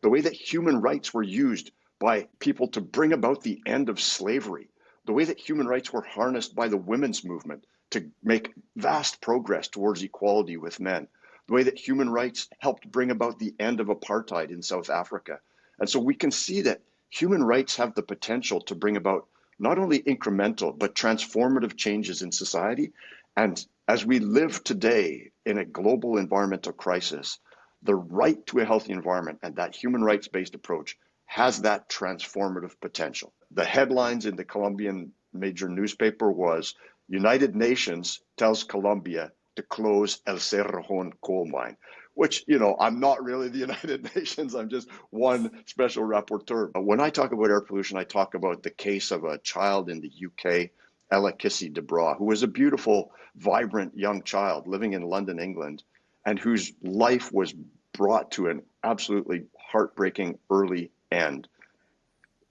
the way that human rights were used by people to bring about the end of slavery, the way that human rights were harnessed by the women's movement to make vast progress towards equality with men, the way that human rights helped bring about the end of apartheid in South Africa. And so we can see that human rights have the potential to bring about not only incremental, but transformative changes in society. And as we live today in a global environmental crisis, the right to a healthy environment and that human rights-based approach has that transformative potential. The headlines in the Colombian major newspaper was, United Nations tells Colombia to close El Cerrejón coal mine, which, I'm not really the United Nations. I'm just one special rapporteur. But when I talk about air pollution, I talk about the case of a child in the UK, Ella Kissy DeBra, who was a beautiful, vibrant young child living in London, England, and whose life was brought to an absolutely heartbreaking early end.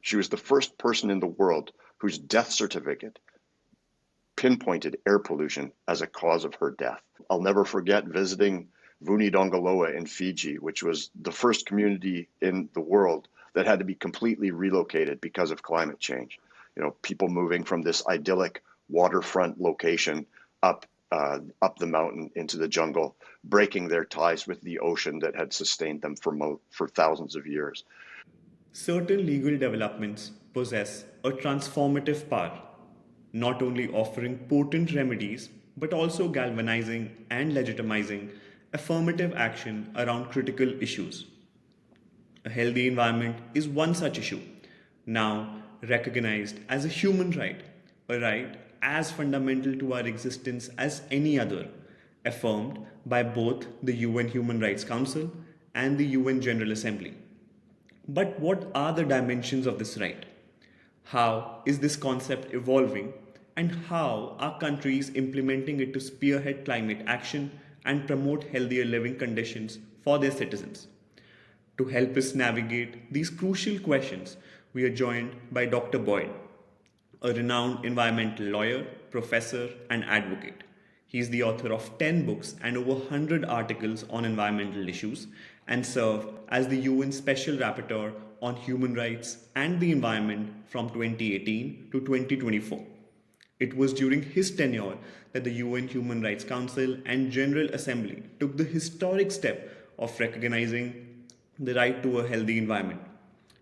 She was the first person in the world whose death certificate pinpointed air pollution as a cause of her death. I'll never forget visiting Vunidogoloa in Fiji, which was the first community in the world that had to be completely relocated because of climate change. People moving from this idyllic waterfront location up the mountain into the jungle, breaking their ties with the ocean that had sustained them for thousands of years. Certain legal developments possess a transformative power, not only offering potent remedies but also galvanizing and legitimizing affirmative action around critical issues. A healthy environment is one such issue, now recognized as a human right, a right as fundamental to our existence as any other, affirmed by both the UN Human Rights Council and the UN General Assembly. But what are the dimensions of this right? How is this concept evolving, and how are countries implementing it to spearhead climate action and promote healthier living conditions for their citizens? To help us navigate these crucial questions, we are joined by Dr. Boyd, a renowned environmental lawyer, professor, and advocate. He is the author of 10 books and over 100 articles on environmental issues and served as the UN Special Rapporteur on Human Rights and the Environment from 2018 to 2024. It was during his tenure that the UN Human Rights Council and General Assembly took the historic step of recognizing the right to a healthy environment.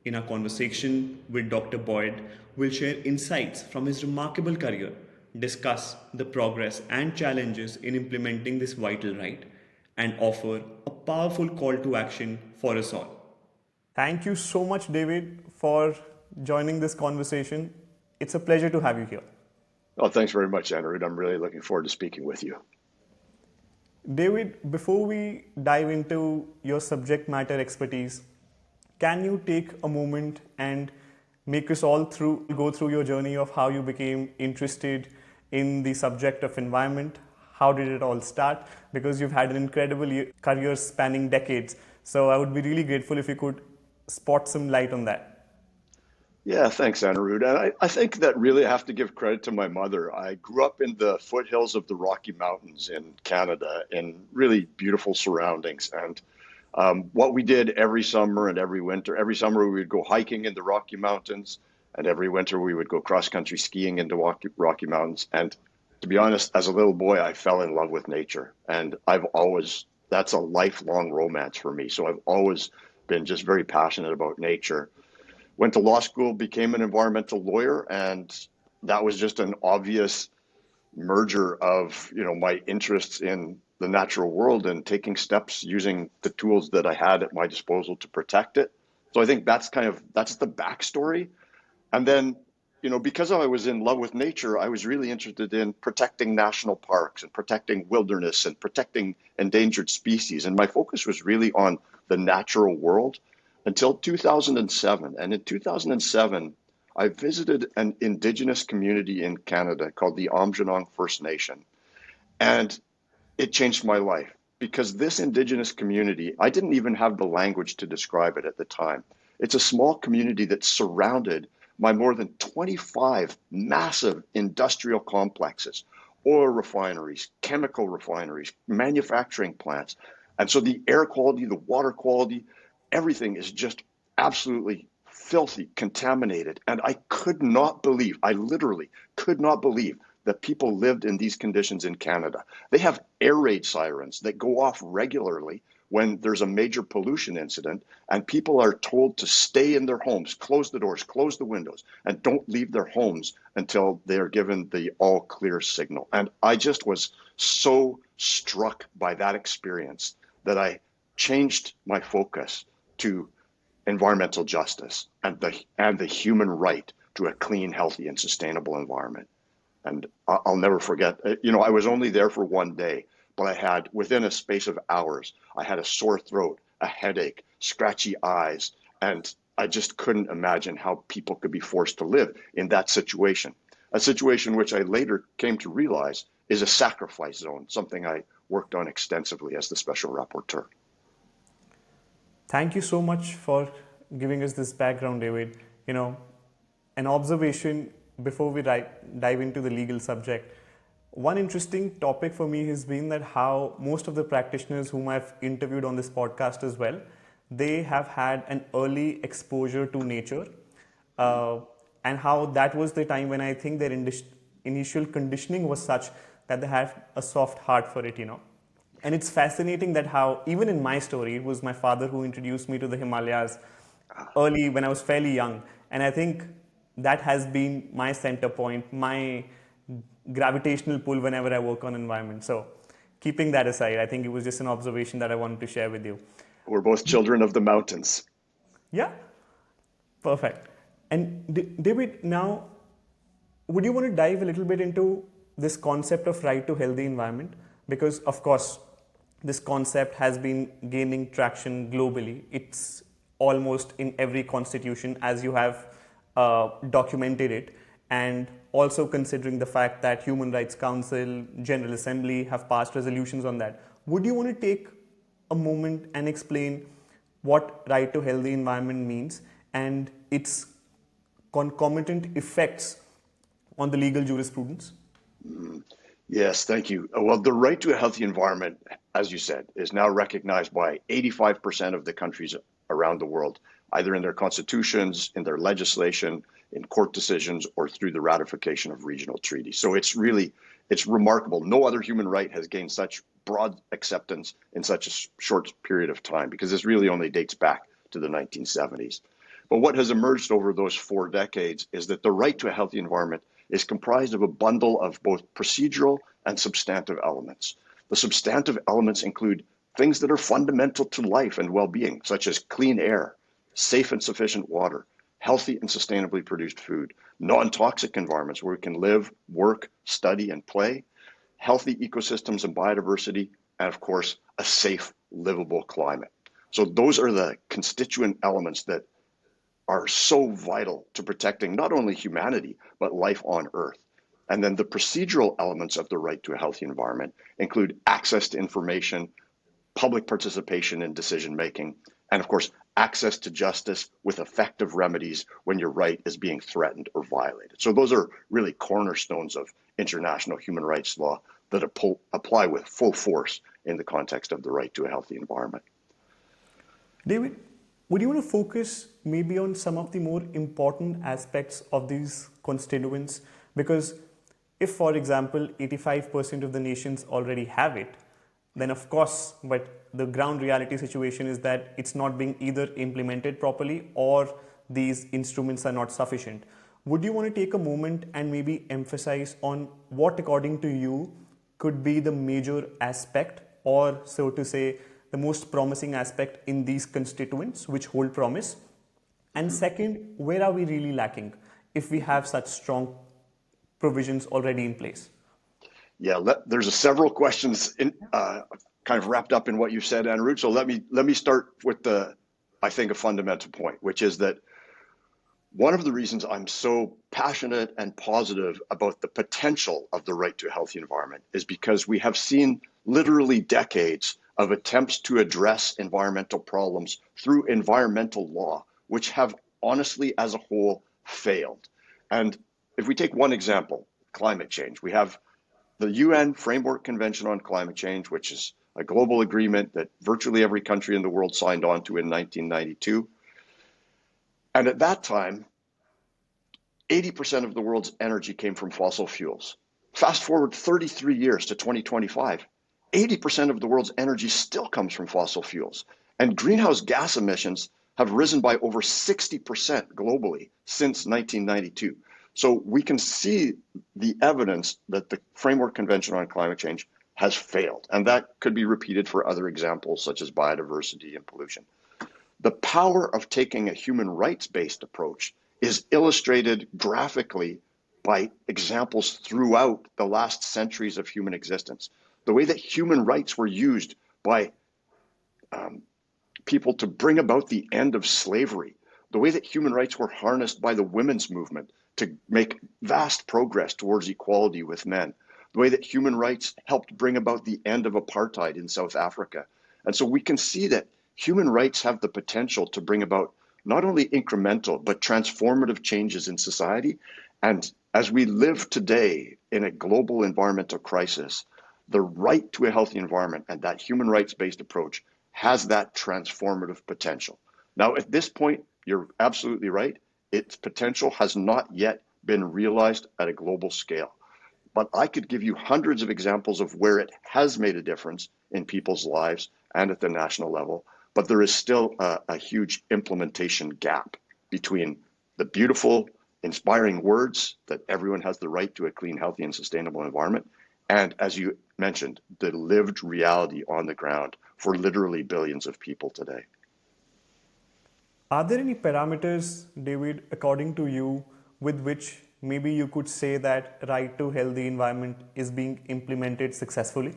In our conversation with Dr. Boyd, we'll share insights from his remarkable career, discuss the progress and challenges in implementing this vital right, and offer a powerful call to action for us all. Thank you so much, David, for joining this conversation. It's a pleasure to have you here. Oh, thanks very much, Andrew. I'm really looking forward to speaking with you. David, before we dive into your subject matter expertise, can you take a moment and make us all go through your journey of how you became interested in the subject of environment? How did it all start? Because you've had an incredible career spanning decades. So I would be really grateful if you could spot some light on that. Yeah, thanks, Anirudh. And I think that really I have to give credit to my mother. I grew up in the foothills of the Rocky Mountains in Canada in really beautiful surroundings. And what we did every summer and every winter, every summer we would go hiking in the Rocky Mountains, and every winter we would go cross-country skiing into Rocky Mountains. And to be honest, as a little boy, I fell in love with nature. And that's a lifelong romance for me. So I've always been just very passionate about nature. Went to law school, became an environmental lawyer, and that was just an obvious merger of my interests in the natural world and taking steps using the tools that I had at my disposal to protect it. So I think that's the backstory. And then, because I was in love with nature, I was really interested in protecting national parks and protecting wilderness and protecting endangered species. And my focus was really on the natural world until 2007. And in 2007, I visited an indigenous community in Canada called the Aamjiwnaang First Nation. And it changed my life because this indigenous community, I didn't even have the language to describe it at the time. It's a small community that's surrounded by more than 25 massive industrial complexes, oil refineries, chemical refineries, manufacturing plants. And so the air quality, the water quality, everything is just absolutely filthy, contaminated. And I literally could not believe that people lived in these conditions in Canada. They have air raid sirens that go off regularly when there's a major pollution incident, and people are told to stay in their homes, close the doors, close the windows, and don't leave their homes until they are given the all clear signal. And I just was so struck by that experience that I changed my focus to environmental justice and the human right to a clean, healthy, and sustainable environment. And I'll never forget, I was only there for one day, but I had, within a space of hours, I had a sore throat, a headache, scratchy eyes, and I just couldn't imagine how people could be forced to live in that situation. A situation which I later came to realize is a sacrifice zone, something I worked on extensively as the Special Rapporteur. Thank you so much for giving us this background, David. An observation before we dive into the legal subject. One interesting topic for me has been that how most of the practitioners whom I've interviewed on this podcast as well, they have had an early exposure to nature, and how that was the time when I think their initial conditioning was such that they had a soft heart for it. And it's fascinating that how, even in my story, it was my father who introduced me to the Himalayas early when I was fairly young. And I think that has been my center point, my gravitational pull whenever I work on environment. So keeping that aside, I think it was just an observation that I wanted to share with you. We're both children of the mountains. Yeah, perfect. And David, now, would you want to dive a little bit into this concept of right to healthy environment? Because, of course, this concept has been gaining traction globally. It's almost in every constitution, as you have documented it, and also considering the fact that Human Rights Council, General Assembly have passed resolutions on that. Would you want to take a moment and explain what right to healthy environment means and its concomitant effects on the legal jurisprudence? Yes, thank you. Well, the right to a healthy environment, as you said, is now recognized by 85% of the countries around the world, either in their constitutions, in their legislation, in court decisions, or through the ratification of regional treaties. So it's remarkable. No other human right has gained such broad acceptance in such a short period of time, because this really only dates back to the 1970s. But what has emerged over those 4 decades is that the right to a healthy environment is comprised of a bundle of both procedural and substantive elements. The substantive elements include things that are fundamental to life and well-being, such as clean air, safe and sufficient water, healthy and sustainably produced food, non-toxic environments where we can live, work, study, and play, healthy ecosystems and biodiversity, and of course, a safe, livable climate. So those are the constituent elements that are so vital to protecting not only humanity, but life on Earth. And then the procedural elements of the right to a healthy environment include access to information, public participation in decision making, and of course, access to justice with effective remedies when your right is being threatened or violated. So those are really cornerstones of international human rights law that apply with full force in the context of the right to a healthy environment. David, would you want to focus maybe on some of the more important aspects of these constituents? Because if, for example, 85% of the nations already have it, then of course, but the ground reality situation is that it's not being either implemented properly or these instruments are not sufficient. Would you want to take a moment and maybe emphasize on what, according to you, could be the major aspect, or so to say, the most promising aspect in these constituents which hold promise? And second, where are we really lacking if we have such strong provisions already in place? Yeah, there's several questions kind of wrapped up in what you said, Anirudh. So let me start with I think, a fundamental point, which is that one of the reasons I'm so passionate and positive about the potential of the right to a healthy environment is because we have seen literally decades of attempts to address environmental problems through environmental law, which have honestly, as a whole, failed. And if we take one example, climate change, we have the UN Framework Convention on Climate Change, which is a global agreement that virtually every country in the world signed on to in 1992. And at that time, 80% of the world's energy came from fossil fuels. Fast forward 33 years to 2025, 80% of the world's energy still comes from fossil fuels. And greenhouse gas emissions have risen by over 60% globally since 1992. So we can see the evidence that the Framework Convention on Climate Change has failed. And that could be repeated for other examples such as biodiversity and pollution. The power of taking a human rights-based approach is illustrated graphically by examples throughout the last centuries of human existence. The way that human rights were used by people to bring about the end of slavery, the way that human rights were harnessed by the women's movement to make vast progress towards equality with men, the way that human rights helped bring about the end of apartheid in South Africa. And so we can see that human rights have the potential to bring about not only incremental, but transformative changes in society. And as we live today in a global environmental crisis, the right to a healthy environment and that human rights-based approach has that transformative potential. Now, at this point, you're absolutely right. Its potential has not yet been realized at a global scale. But I could give you hundreds of examples of where it has made a difference in people's lives and at the national level. But there is still a huge implementation gap between the beautiful, inspiring words that everyone has the right to a clean, healthy, and sustainable environment, and, as you mentioned, the lived reality on the ground for literally billions of people today. Are there any parameters, David, according to you, with which maybe you could say that right to healthy environment is being implemented successfully?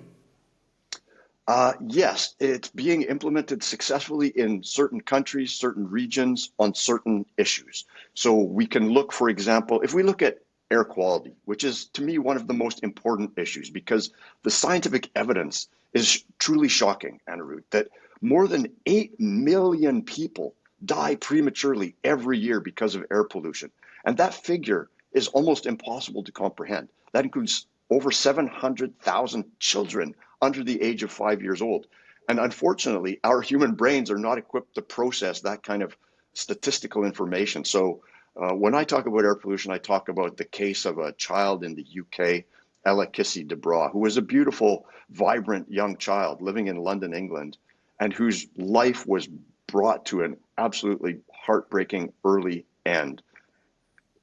Yes, it's being implemented successfully in certain countries, certain regions, on certain issues. So we can look, for example, if we look at air quality, which is to me one of the most important issues, because the scientific evidence is truly shocking, Anirudh, that more than 8 million people die prematurely every year because of air pollution. And that figure is almost impossible to comprehend. That includes over 700,000 children under the age of 5 years old. And unfortunately, our human brains are not equipped to process that kind of statistical information. So when I talk about air pollution, I talk about the case of a child in the UK, Ella Kissy DeBra, who was a beautiful, vibrant young child living in London, England, and whose life was brought to an absolutely heartbreaking early end.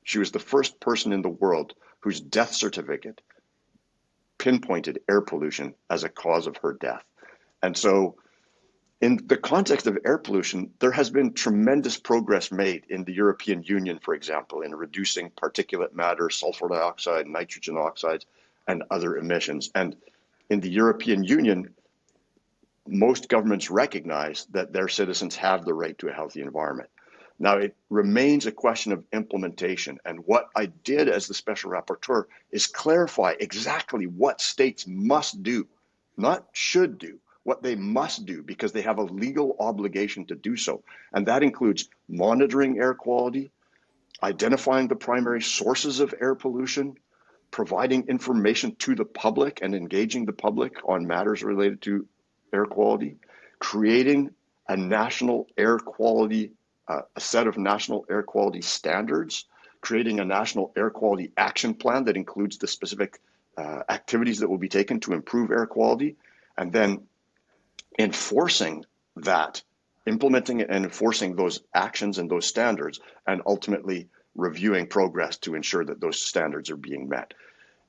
She was the first person in the world whose death certificate pinpointed air pollution as a cause of her death. And so in the context of air pollution, there has been tremendous progress made in the European Union, for example, in reducing particulate matter, sulfur dioxide, nitrogen oxides, and other emissions. And in the European Union, most governments recognize that their citizens have the right to a healthy environment. Now, it remains a question of implementation. And what I did as the Special Rapporteur is clarify exactly what states must do, not should do, what they must do, because they have a legal obligation to do so. And that includes monitoring air quality, identifying the primary sources of air pollution, providing information to the public and engaging the public on matters related to air quality, creating a national air quality a set of national air quality standards, creating a national air quality action plan that includes the specific activities that will be taken to improve air quality, and then enforcing that, implementing and enforcing those actions and those standards, and ultimately reviewing progress to ensure that those standards are being met.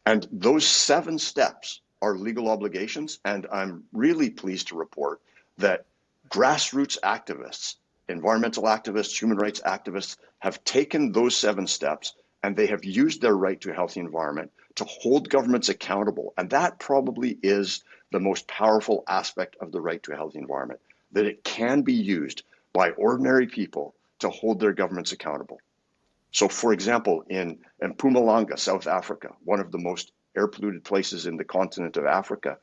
And those 7 steps are legal obligations, and I'm really pleased to report that grassroots activists, environmental activists, human rights activists have taken those 7 steps and they have used their right to a healthy environment to hold governments accountable. And that probably is the most powerful aspect of the right to a healthy environment, that it can be used by ordinary people to hold their governments accountable. So for example, in Mpumalanga, South Africa, one of the most air polluted places in the continent of Africa,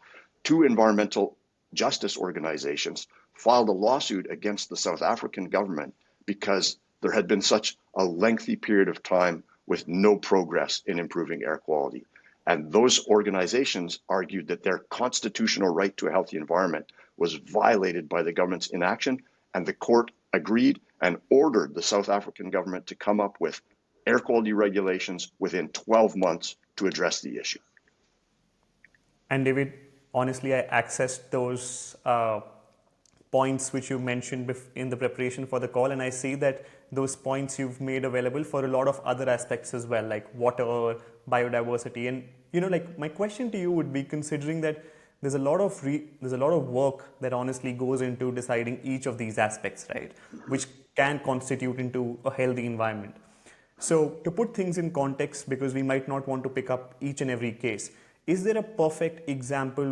2 environmental justice organizations filed a lawsuit against the South African government because there had been such a lengthy period of time with no progress in improving air quality. And those organizations argued that their constitutional right to a healthy environment was violated by the government's inaction, and the court agreed and ordered the South African government to come up with air quality regulations within 12 months to address the issue. And David, honestly, I accessed those points which you mentioned in the preparation for the call, and I see that those points you've made available for a lot of other aspects as well, like water, biodiversity, and like my question to you would be, considering that there's a lot of work that honestly goes into deciding each of these aspects, right, which can constitute into a healthy environment. So to put things in context, because we might not want to pick up each and every case, is there a perfect example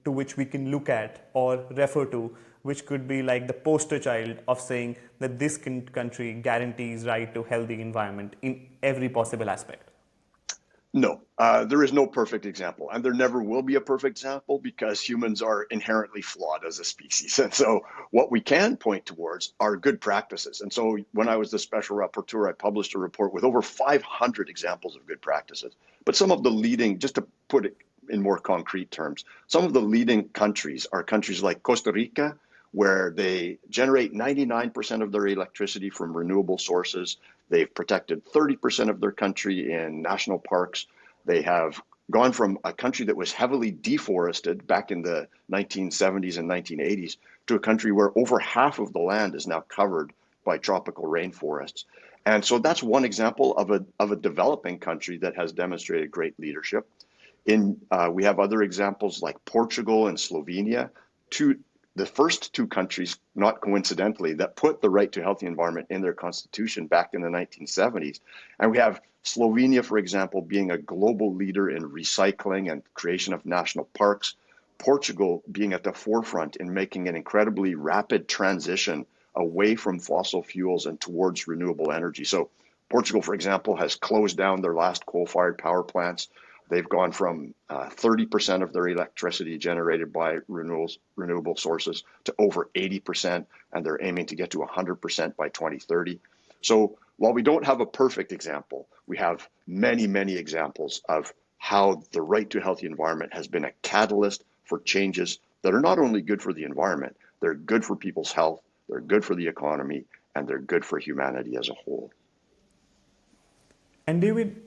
to which we can look at or refer to, which could be like the poster child of saying that this country guarantees right to healthy environment in every possible aspect? No, there is no perfect example, and there never will be a perfect example because humans are inherently flawed as a species. And so what we can point towards are good practices. And so when I was the special rapporteur, I published a report with over 500 examples of good practices. But some of the leading, just to put it in more concrete terms, some of the leading countries are countries like Costa Rica, where they generate 99% of their electricity from renewable sources. They've protected 30% of their country in national parks. They have gone from a country that was heavily deforested back in the 1970s and 1980s to a country where over half of the land is now covered by tropical rainforests. And so that's one example of a developing country that has demonstrated great leadership. We have other examples like Portugal and Slovenia, the first two countries, not coincidentally, that put the right to healthy environment in their constitution back in the 1970s. And we have Slovenia, for example, being a global leader in recycling and creation of national parks. Portugal being at the forefront in making an incredibly rapid transition away from fossil fuels and towards renewable energy. So Portugal, for example, has closed down their last coal-fired power plants. They've gone from 30% of their electricity generated by renewable sources to over 80%, and they're aiming to get to 100% by 2030. So while we don't have a perfect example, we have many, many examples of how the right to a healthy environment has been a catalyst for changes that are not only good for the environment, they're good for people's health, they're good for the economy, and they're good for humanity as a whole. And David,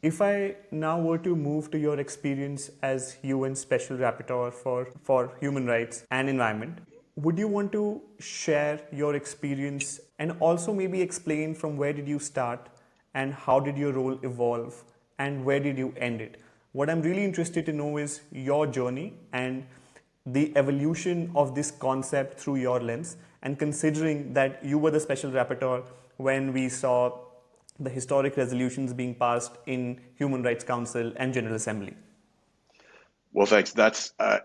if I now were to move to your experience as UN Special Rapporteur for Human Rights and Environment, would you want to share your experience and also maybe explain from where did you start and how did your role evolve and where did you end it? What I'm really interested to know is your journey and the evolution of this concept through your lens, and considering that you were the Special Rapporteur when we saw the historic resolutions being passed in Human Rights Council and General Assembly. Well, thanks.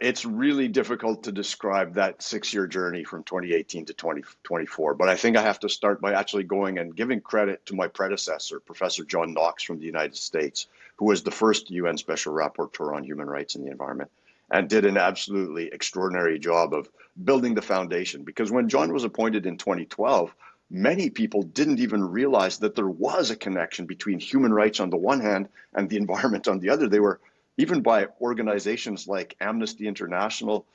It's really difficult to describe that 6-year journey from 2018 to 2024. But I think I have to start by actually going and giving credit to my predecessor, Professor John Knox from the United States, who was the first UN Special Rapporteur on human rights and the environment, and did an absolutely extraordinary job of building the foundation. Because when John was appointed in 2012, many people didn't even realize that there was a connection between human rights on the one hand and the environment on the other. They were, even by organizations like Amnesty International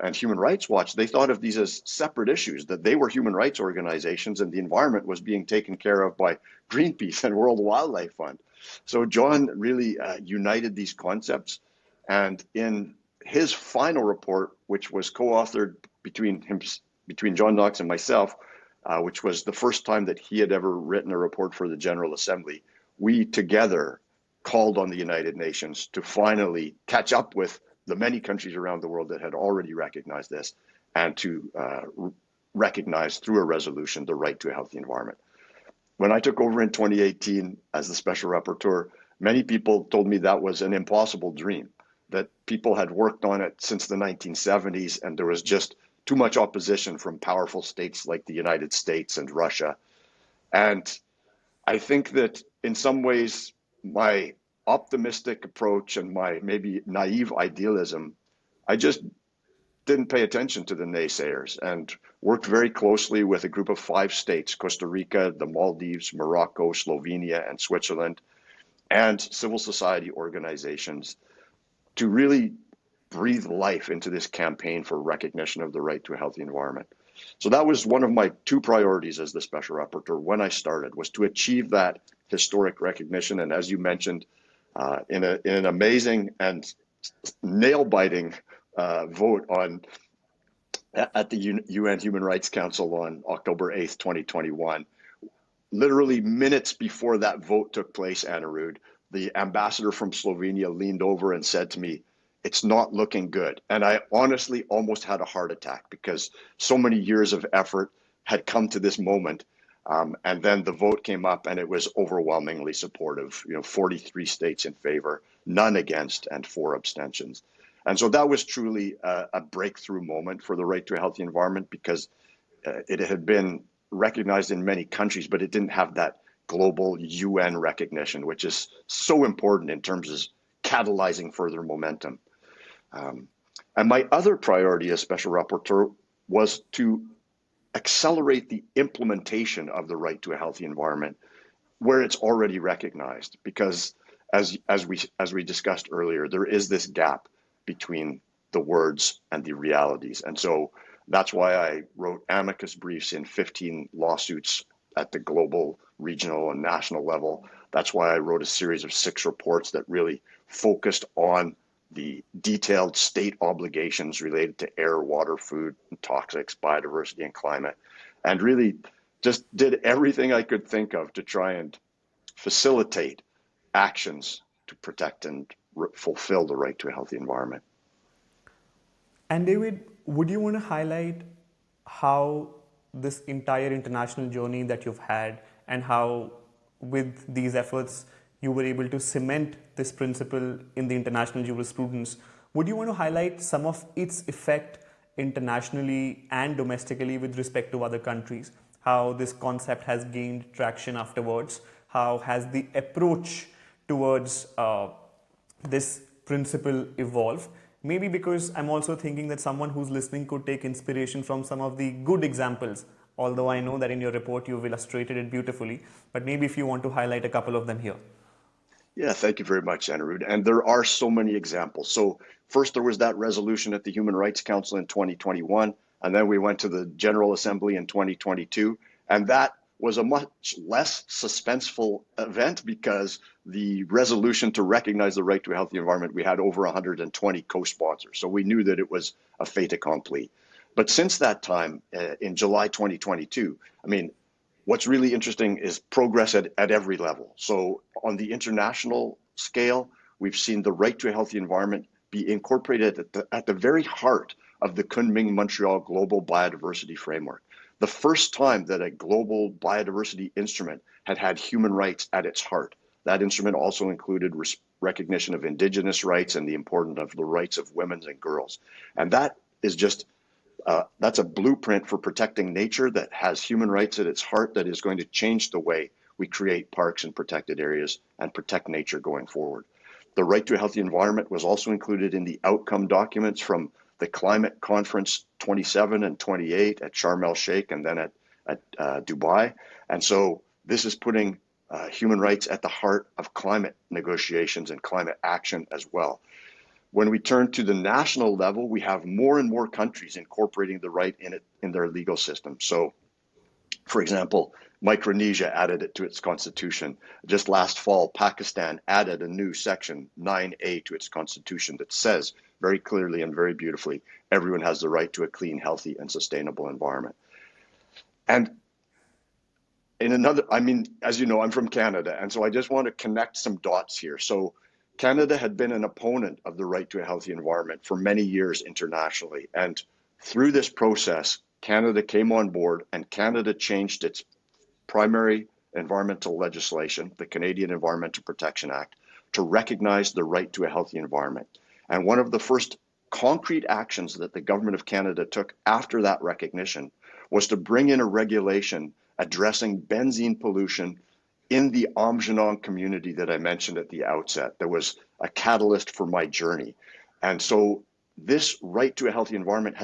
and Human Rights Watch, they thought of these as separate issues, that they were human rights organizations and the environment was being taken care of by Greenpeace and World Wildlife Fund. So John really united these concepts. And in his final report, which was co-authored between John Knox and myself, which was the first time that he had ever written a report for the General Assembly, we together called on the United Nations to finally catch up with the many countries around the world that had already recognized this and to recognize through a resolution the right to a healthy environment. When I took over in 2018 as the Special Rapporteur, many people told me that was an impossible dream, that people had worked on it since the 1970s and there was just too much opposition from powerful states like the United States and Russia. And I think that in some ways, my optimistic approach and my maybe naive idealism, I just didn't pay attention to the naysayers and worked very closely with a group of 5 states, Costa Rica, the Maldives, Morocco, Slovenia, and Switzerland. and civil society organizations to really breathe life into this campaign for recognition of the right to a healthy environment. So that was one of my two priorities as the Special Rapporteur when I started, was to achieve that historic recognition. And as you mentioned, in an amazing and nail-biting vote at the UN Human Rights Council on October 8th, 2021, literally minutes before that vote took place, Anirudh, the ambassador from Slovenia leaned over and said to me, "It's not looking good." And I honestly almost had a heart attack because so many years of effort had come to this moment. And then the vote came up and it was overwhelmingly supportive, 43 states in favor, none against, and 4 abstentions. And so that was truly a breakthrough moment for the right to a healthy environment because it had been recognized in many countries, but it didn't have that global UN recognition, which is so important in terms of catalyzing further momentum. And my other priority as Special Rapporteur was to accelerate the implementation of the right to a healthy environment where it's already recognized, because as we discussed earlier, there is this gap between the words and the realities. And so that's why I wrote amicus briefs in 15 lawsuits at the global, regional, and national level. That's why I wrote a series of 6 reports that really focused on the detailed state obligations related to air, water, food, and toxics, biodiversity, and climate, and really just did everything I could think of to try and facilitate actions to protect and fulfill the right to a healthy environment. And David, would you want to highlight how this entire international journey that you've had and how, with these efforts, you were able to cement this principle in the international jurisprudence? Would you want to highlight some of its effect internationally and domestically with respect to other countries? How this concept has gained traction afterwards? How has the approach towards this principle evolve? Maybe because I'm also thinking that someone who's listening could take inspiration from some of the good examples, although I know that in your report you've illustrated it beautifully, but maybe if you want to highlight a couple of them here. Yeah, thank you very much, Anirudh. And there are so many examples. So first there was that resolution at the Human Rights Council in 2021, and then we went to the General Assembly in 2022, and that was a much less suspenseful event because the resolution to recognize the right to a healthy environment, we had over 120 co-sponsors. So we knew that it was a fait accompli. But since that time, in July 2022, I mean, what's really interesting is progress at every level. So on the international scale, we've seen the right to a healthy environment be incorporated at the very heart of the Kunming-Montreal Global Biodiversity Framework. The first time that a global biodiversity instrument had human rights at its heart. That instrument also included recognition of indigenous rights and the importance of the rights of women and girls. And that is just that's a blueprint for protecting nature that has human rights at its heart, that is going to change the way we create parks and protected areas and protect nature going forward. The right to a healthy environment was also included in the outcome documents from the Climate Conference 27 and 28 at Sharm el Sheikh and then at Dubai. And so this is putting human rights at the heart of climate negotiations and climate action as well. When we turn to the national level, we have more and more countries incorporating the right in their legal system. So, for example, Micronesia added it to its constitution. Just last fall, Pakistan added a new section 9A to its constitution that says very clearly and very beautifully, everyone has the right to a clean, healthy, and sustainable environment. And in another, I mean, as you know, I'm from Canada, and so I just want to connect some dots here. So Canada had been an opponent of the right to a healthy environment for many years internationally. And through this process, Canada came on board and Canada changed its primary environmental legislation, the Canadian Environmental Protection Act, to recognize the right to a healthy environment. And one of the first concrete actions that the government of Canada took after that recognition was to bring in a regulation addressing benzene pollution in the Aamjiwnaang community that I mentioned at the outset. There was a catalyst for my journey. And so this right to a healthy environment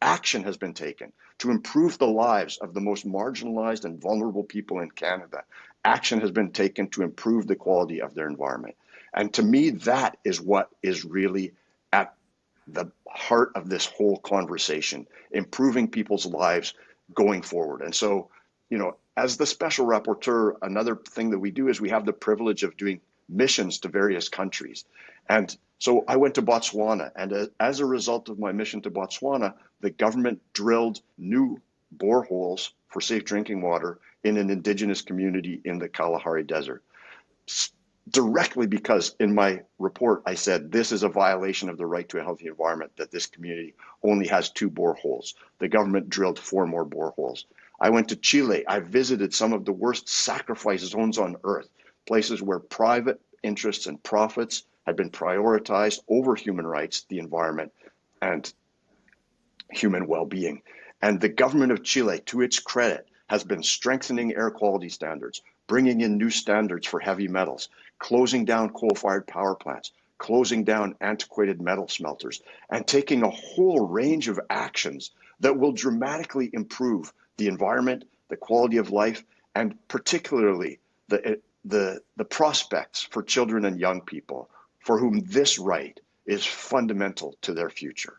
action has been taken to improve the lives of the most marginalized and vulnerable people in Canada. Action has been taken to improve the quality of their environment. And to me, that is what is really at the heart of this whole conversation, improving people's lives going forward. And so, as the special rapporteur, another thing that we do is we have the privilege of doing missions to various countries. And so I went to Botswana, and as a result of my mission to Botswana, the government drilled new boreholes for safe drinking water in an indigenous community in the Kalahari Desert. Directly because in my report, I said this is a violation of the right to a healthy environment that this community only has 2 boreholes. The government drilled 4 more boreholes. I went to Chile. I visited some of the worst sacrifice zones on earth, places where private interests and profits had been prioritized over human rights, the environment, and human well-being. And the government of Chile, to its credit, has been strengthening air quality standards, bringing in new standards for heavy metals, closing down coal-fired power plants, closing down antiquated metal smelters, and taking a whole range of actions that will dramatically improve the environment, the quality of life, and particularly the prospects for children and young people for whom this right is fundamental to their future.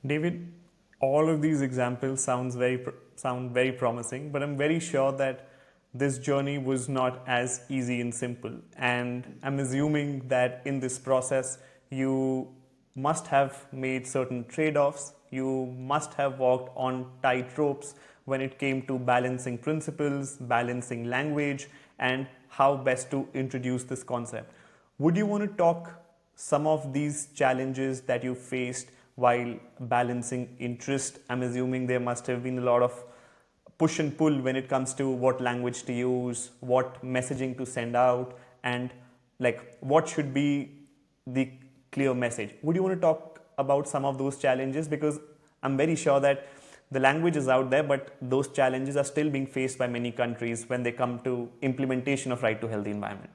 David, all of these examples sound very promising, but I'm very sure that this journey was not as easy and simple. And I'm assuming that in this process, you must have made certain trade-offs. You must have walked on tight ropes when it came to balancing principles, balancing language, and how best to introduce this concept. Would you want to talk some of these challenges that you faced while balancing interest? I'm assuming there must have been a lot of push and pull when it comes to what language to use, what messaging to send out, and like what should be the clear message. Would you want to talk about some of those challenges? Because I'm very sure that the language is out there, but those challenges are still being faced by many countries when they come to implementation of right to healthy environment.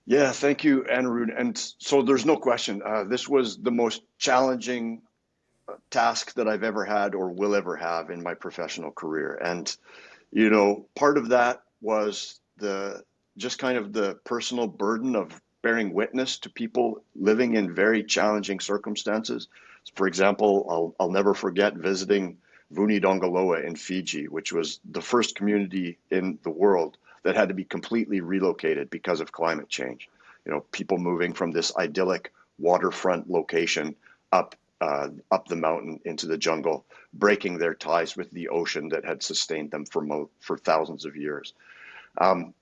Yeah, thank you, Anirudh. And so there's no question, this was the most challenging task that I've ever had or will ever have in my professional career. And, part of that was just kind of the personal burden of bearing witness to people living in very challenging circumstances. For example, I'll never forget visiting Vunidogoloa in Fiji, which was the first community in the world that had to be completely relocated because of climate change. People moving from this idyllic waterfront location up the mountain into the jungle, breaking their ties with the ocean that had sustained them for thousands of years. And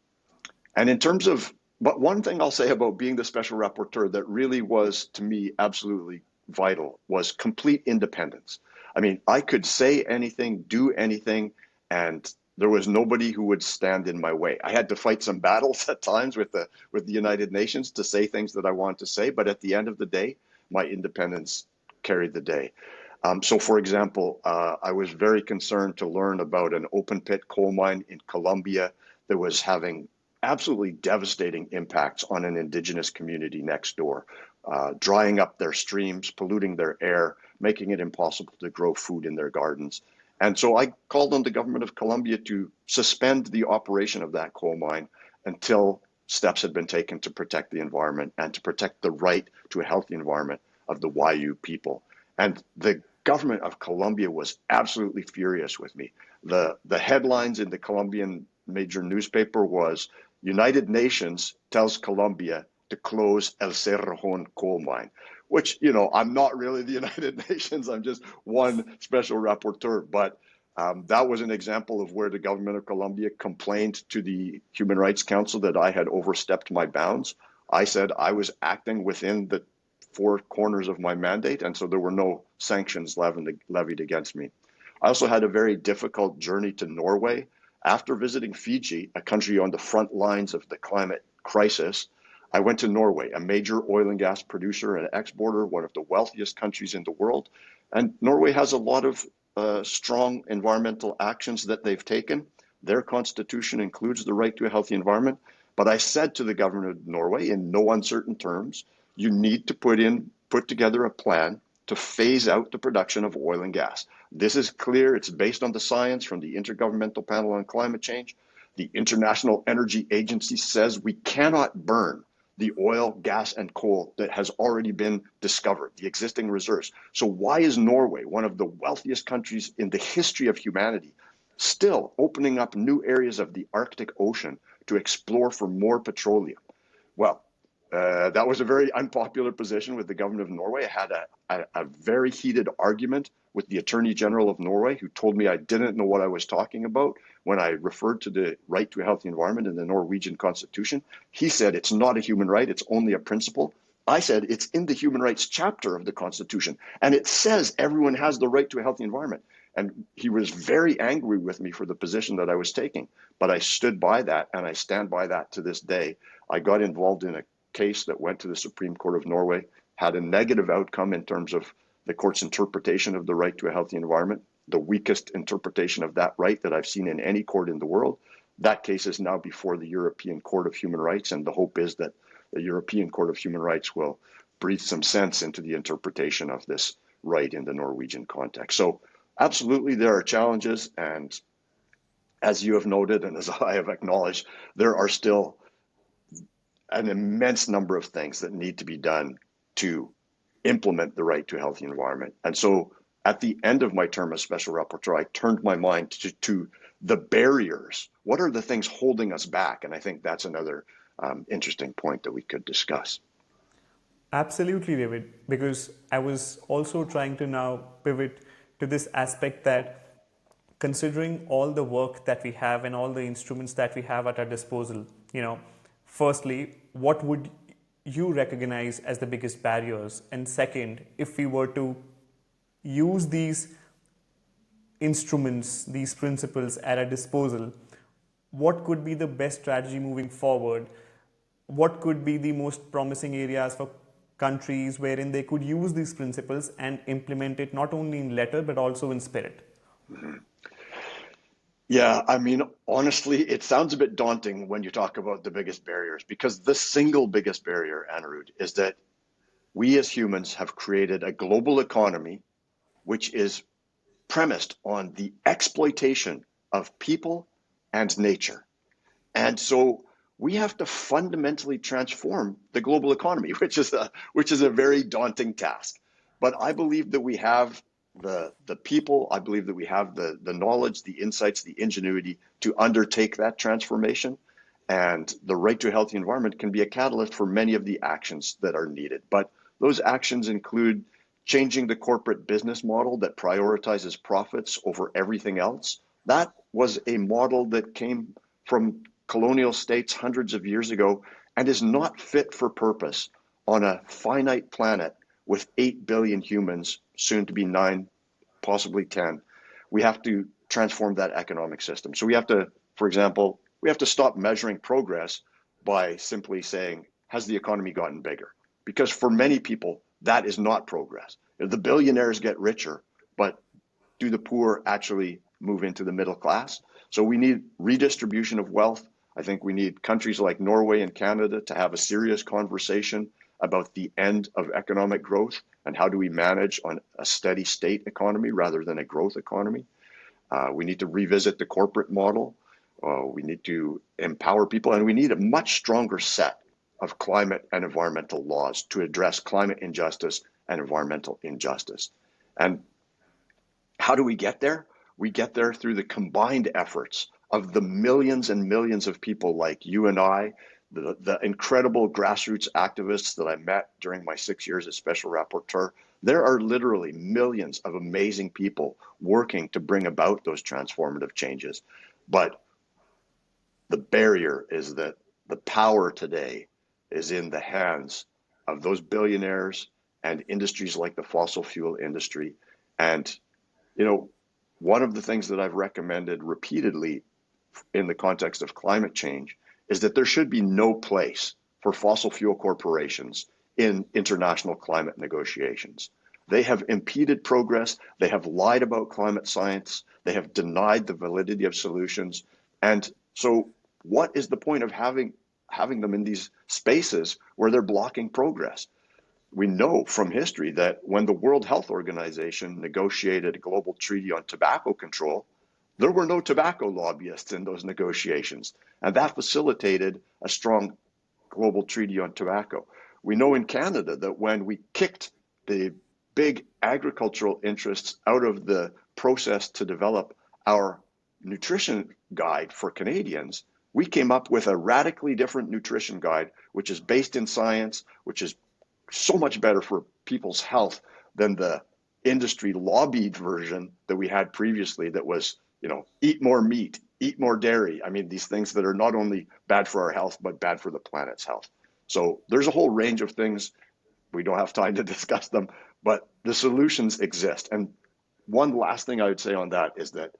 in terms of, but one thing I'll say about being the special rapporteur that really was to me absolutely vital was complete independence. I mean, I could say anything, do anything, and there was nobody who would stand in my way. I had to fight some battles at times with the United Nations to say things that I wanted to say, but at the end of the day, my independence carried the day. So for example, I was very concerned to learn about an open pit coal mine in Colombia that was having absolutely devastating impacts on an indigenous community next door, drying up their streams, polluting their air, making it impossible to grow food in their gardens. And so I called on the government of Colombia to suspend the operation of that coal mine until steps had been taken to protect the environment and to protect the right to a healthy environment of the Wayu people. And the government of Colombia was absolutely furious with me. The headlines in the Colombian major newspaper was, United Nations tells Colombia to close El Cerrejón coal mine, which, I'm not really the United Nations. I'm just one special rapporteur. But that was an example of where the government of Colombia complained to the Human Rights Council that I had overstepped my bounds. I said I was acting within the 4 corners of my mandate, and so there were no sanctions levied against me. I also had a very difficult journey to Norway. After visiting Fiji, a country on the front lines of the climate crisis, I went to Norway, a major oil and gas producer and exporter, one of the wealthiest countries in the world. And Norway has a lot of strong environmental actions that they've taken. Their constitution includes the right to a healthy environment. But I said to the government of Norway in no uncertain terms, you need to put in put together a plan to phase out the production of oil and gas. This is clear. It's based on the science from the Intergovernmental Panel on Climate Change. The International Energy Agency says we cannot burn the oil, gas, and coal that has already been discovered, the existing reserves. So why is Norway, one of the wealthiest countries in the history of humanity, still opening up new areas of the Arctic Ocean to explore for more petroleum? Well, that was a very unpopular position with the government of Norway. I had a very heated argument with the Attorney General of Norway, who told me I didn't know what I was talking about when I referred to the right to a healthy environment in the Norwegian constitution. He said it's not a human right, it's only a principle. I said it's in the human rights chapter of the constitution, and it says everyone has the right to a healthy environment. And he was very angry with me for the position that I was taking, but I stood by that, and I stand by that to this day. I got involved in a case that went to the Supreme Court of Norway, had a negative outcome in terms of the court's interpretation of the right to a healthy environment, the weakest interpretation of that right that I've seen in any court in the world. That case is now before the European Court of Human Rights, and the hope is that the European Court of Human Rights will breathe some sense into the interpretation of this right in the Norwegian context. So absolutely there are challenges, and as you have noted and as I have acknowledged, there are still an immense number of things that need to be done to implement the right to a healthy environment. And so at the end of my term as Special Rapporteur, I turned my mind to the barriers. What are the things holding us back? And I think that's another interesting point that we could discuss. Absolutely, David, because I was also trying to now pivot to this aspect that considering all the work that we have and all the instruments that we have at our disposal, firstly, what would you recognize as the biggest barriers? And second, if we were to use these instruments, these principles at our disposal, what could be the best strategy moving forward? What could be the most promising areas for countries wherein they could use these principles and implement it not only in letter but also in spirit? Mm-hmm. Yeah, I mean, honestly, it sounds a bit daunting when you talk about the biggest barriers, because the single biggest barrier, Anirudh, is that we as humans have created a global economy which is premised on the exploitation of people and nature. And so we have to fundamentally transform the global economy, which is a very daunting task. But I believe that we have the people, I believe that we have the knowledge, the insights, the ingenuity to undertake that transformation. And the right to a healthy environment can be a catalyst for many of the actions that are needed. But those actions include changing the corporate business model that prioritizes profits over everything else. That was a model that came from colonial states hundreds of years ago and is not fit for purpose on a finite planet with 8 billion humans, soon to be 9, possibly 10. We have to transform that economic system. So we have to, for example, we have to stop measuring progress by simply saying, has the economy gotten bigger? Because for many people, that is not progress. The billionaires get richer, but do the poor actually move into the middle class? So we need redistribution of wealth. I think we need countries like Norway and Canada to have a serious conversation about the end of economic growth and how do we manage on a steady state economy rather than a growth economy. We need to revisit the corporate model. We need to empower people, and we need a much stronger set of climate and environmental laws to address climate injustice and environmental injustice. And how do we get there? We get there through the combined efforts of the millions and millions of people like you and I, the incredible grassroots activists that I met during my 6 years as Special Rapporteur. There are literally millions of amazing people working to bring about those transformative changes. But the barrier is that the power today is in the hands of those billionaires and industries like the fossil fuel industry. And, one of the things that I've recommended repeatedly in the context of climate change is that there should be no place for fossil fuel corporations in international climate negotiations. They have impeded progress. They have lied about climate science. They have denied the validity of solutions. And so what is the point of having them in these spaces where they're blocking progress? we know from history that when the World Health Organization negotiated a global treaty on tobacco control, there were no tobacco lobbyists in those negotiations. And that facilitated a strong global treaty on tobacco. We know in Canada that when we kicked the big agricultural interests out of the process to develop our nutrition guide for Canadians, we came up with a radically different nutrition guide, which is based in science, which is so much better for people's health than the industry lobbied version that we had previously that was, eat more meat, eat more dairy. I mean, these things that are not only bad for our health, but bad for the planet's health. So there's a whole range of things. We don't have time to discuss them, but the solutions exist. And one last thing I would say on that is that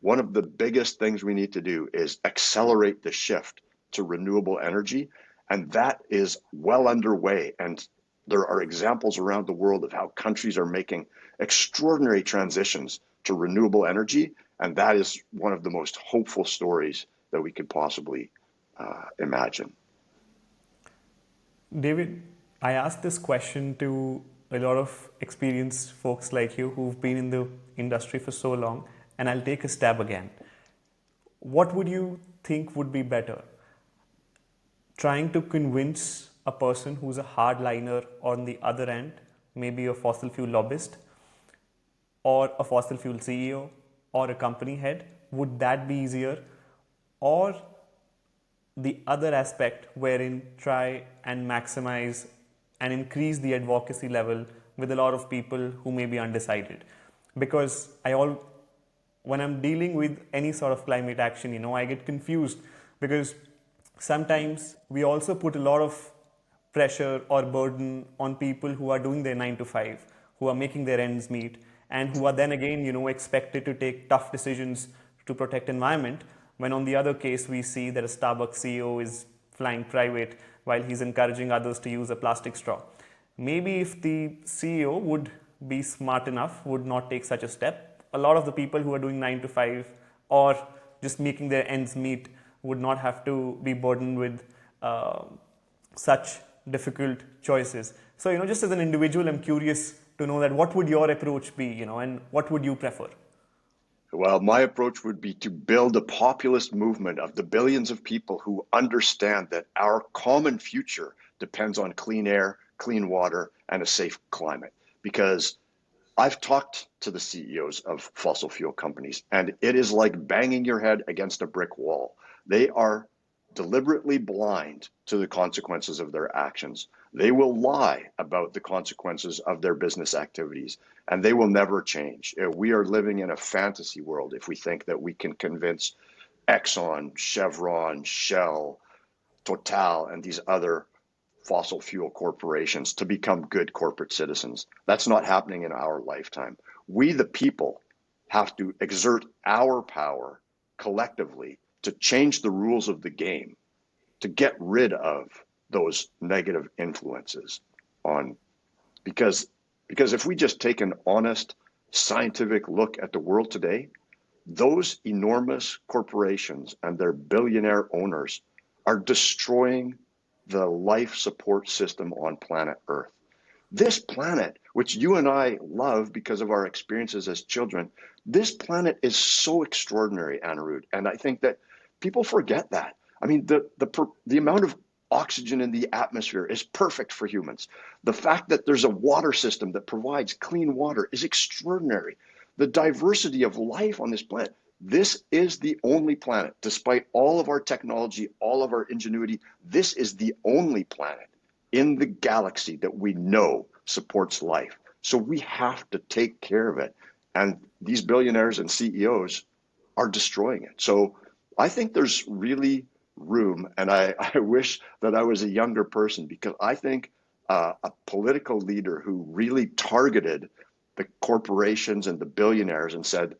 one of the biggest things we need to do is accelerate the shift to renewable energy. And that is well underway. And there are examples around the world of how countries are making extraordinary transitions to renewable energy. And that is one of the most hopeful stories that we could possibly imagine. David, I asked this question to a lot of experienced folks like you who've been in the industry for so long, and I'll take a stab again. What would you think would be better? Trying to convince a person who's a hardliner on the other end, maybe a fossil fuel lobbyist, or a fossil fuel CEO, or a company head, would that be easier? Or the other aspect wherein try and maximize and increase the advocacy level with a lot of people who may be undecided? Because when I'm dealing with any sort of climate action, I get confused because sometimes we also put a lot of pressure or burden on people who are doing their 9 to 5, who are making their ends meet, and who are then again, expected to take tough decisions to protect environment. When on the other case, we see that a Starbucks CEO is flying private while he's encouraging others to use a plastic straw. Maybe if the CEO would be smart enough, would not take such a step, a lot of the people who are doing 9 to 5 or just making their ends meet would not have to be burdened with such difficult choices. So, just as an individual, I'm curious to know that what would your approach be, and what would you prefer? Well, my approach would be to build a populist movement of the billions of people who understand that our common future depends on clean air, clean water, and a safe climate. Because I've talked to the CEOs of fossil fuel companies, and it is like banging your head against a brick wall. They are deliberately blind to the consequences of their actions. They will lie about the consequences of their business activities, and they will never change. We are living in a fantasy world if we think that we can convince Exxon, Chevron, Shell, Total, and these other fossil fuel corporations to become good corporate citizens. That's not happening in our lifetime. We, the people, have to exert our power collectively to change the rules of the game, to get rid of those negative influences on, because if we just take an honest scientific look at the world today, those enormous corporations and their billionaire owners are destroying the life support system on planet Earth. This planet, which you and I love because of our experiences as children, this planet is so extraordinary, Anirudh. And I think that people forget that. I mean, the amount of oxygen in the atmosphere is perfect for humans. The fact that there's a water system that provides clean water is extraordinary. The diversity of life on this planet. This is the only planet, despite all of our technology, all of our ingenuity, this is the only planet in the galaxy that we know supports life. So we have to take care of it. And these billionaires and CEOs are destroying it. So I think there's really room, and I wish that I was a younger person, because I think a political leader who really targeted the corporations and the billionaires and said,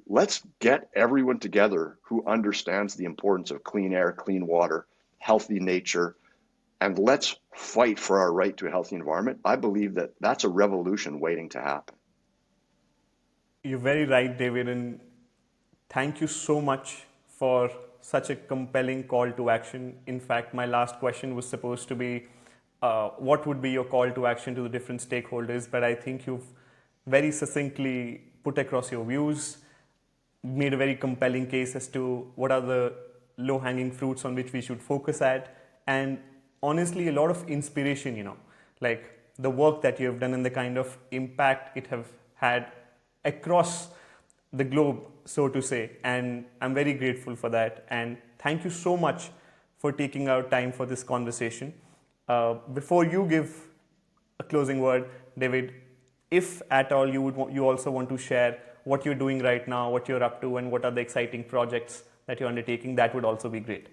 let's get everyone together who understands the importance of clean air, clean water, healthy nature, and let's fight for our right to a healthy environment. I believe that that's a revolution waiting to happen. You're very right, David, and thank you so much for such a compelling call to action. In fact, my last question was supposed to be what would be your call to action to the different stakeholders, but I think you've very succinctly put across your views, made a very compelling case as to what are the low hanging fruits on which we should focus at, and honestly, a lot of inspiration, like the work that you have done and the kind of impact it have had across the globe, so to say. And I'm very grateful for that. And thank you so much for taking out time for this conversation. Before you give a closing word, David, if at all you also want to share what you're doing right now, what you're up to, and what are the exciting projects that you're undertaking, that would also be great.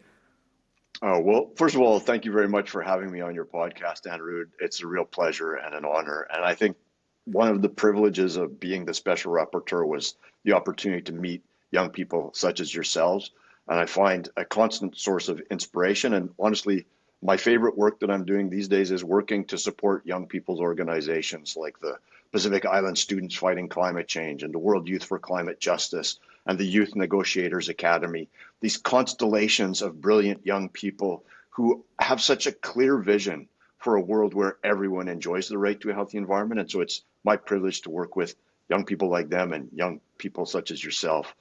Oh, well, first of all, thank you very much for having me on your podcast, Anirudh. It's a real pleasure and an honor. And I think one of the privileges of being the special rapporteur was the opportunity to meet young people such as yourselves. And I find a constant source of inspiration. And honestly, my favorite work that I'm doing these days is working to support young people's organizations like the Pacific Island Students Fighting Climate Change and the World Youth for Climate Justice and the Youth Negotiators Academy. These constellations of brilliant young people who have such a clear vision for a world where everyone enjoys the right to a healthy environment. And so it's my privilege to work with young people like them and young people such as yourself.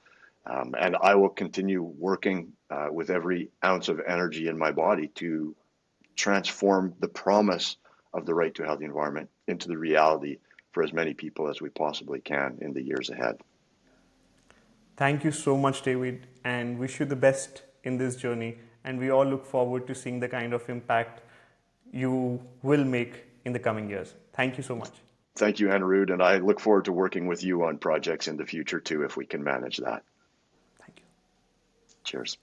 And I will continue working with every ounce of energy in my body to transform the promise of the right to a healthy environment into the reality for as many people as we possibly can in the years ahead. Thank you so much, David, and wish you the best in this journey. And we all look forward to seeing the kind of impact you will make in the coming years. Thank you so much. Thank you, Anirudh, and I look forward to working with you on projects in the future too, if we can manage that. Thank you. Cheers.